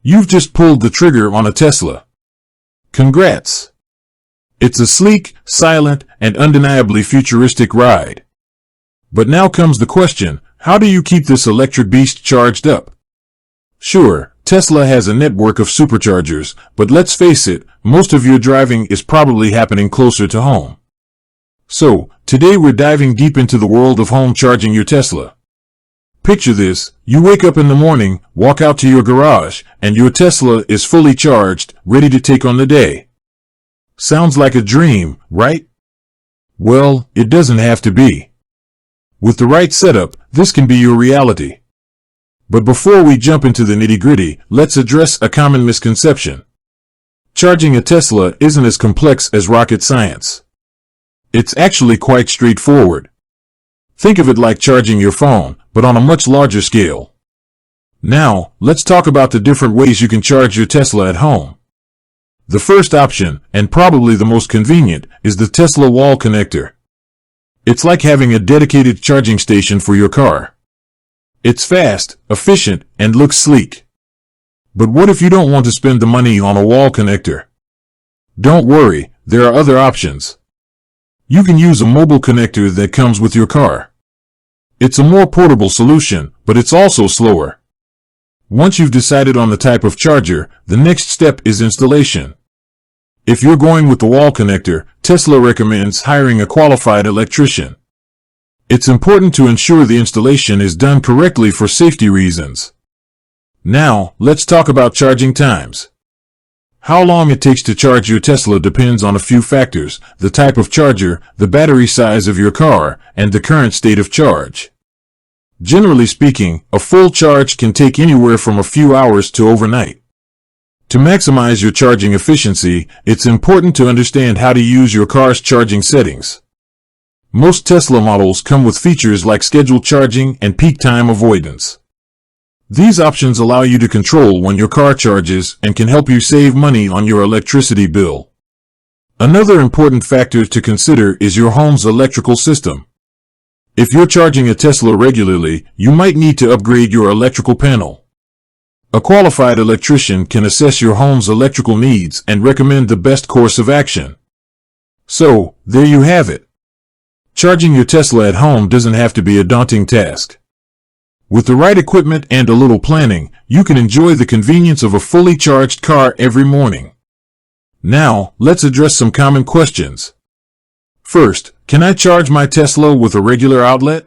You've just pulled the trigger on a Tesla. Congrats! It's a sleek, silent, and undeniably futuristic ride. But now comes the question, how do you keep this electric beast charged up? Sure, Tesla has a network of superchargers, but let's face it, most of your driving is probably happening closer to home. So, today we're diving deep into the world of home charging your Tesla. Picture this, you wake up in the morning, walk out to your garage, and your Tesla is fully charged, ready to take on the day. Sounds like a dream, right? Well, it doesn't have to be. With the right setup, this can be your reality. But before we jump into the nitty-gritty, let's address a common misconception. Charging a Tesla isn't as complex as rocket science. It's actually quite straightforward. Think of it like charging your phone, but on a much larger scale. Now, let's talk about the different ways you can charge your Tesla at home. The first option, and probably the most convenient, is the Tesla wall connector. It's like having a dedicated charging station for your car. It's fast, efficient, and looks sleek. But what if you don't want to spend the money on a wall connector? Don't worry, there are other options. You can use a mobile connector that comes with your car. It's a more portable solution, but it's also slower. Once you've decided on the type of charger, the next step is installation. If you're going with the wall connector, Tesla recommends hiring a qualified electrician. It's important to ensure the installation is done correctly for safety reasons. Now, let's talk about charging times. How long it takes to charge your Tesla depends on a few factors: the type of charger, the battery size of your car, and the current state of charge. Generally speaking, a full charge can take anywhere from a few hours to overnight. To maximize your charging efficiency, it's important to understand how to use your car's charging settings. Most Tesla models come with features like scheduled charging and peak time avoidance. These options allow you to control when your car charges and can help you save money on your electricity bill. Another important factor to consider is your home's electrical system. If you're charging a Tesla regularly, you might need to upgrade your electrical panel. A qualified electrician can assess your home's electrical needs and recommend the best course of action. So, there you have it. Charging your Tesla at home doesn't have to be a daunting task. With the right equipment and a little planning, you can enjoy the convenience of a fully charged car every morning. Now, let's address some common questions. First, can I charge my Tesla with a regular outlet?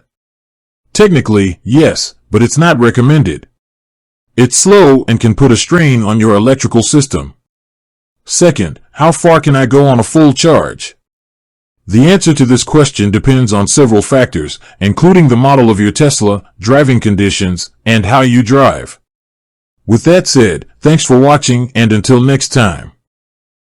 Technically, yes, but it's not recommended. It's slow and can put a strain on your electrical system. Second, how far can I go on a full charge? The answer to this question depends on several factors, including the model of your Tesla, driving conditions, and how you drive. With that said, thanks for watching, and until next time.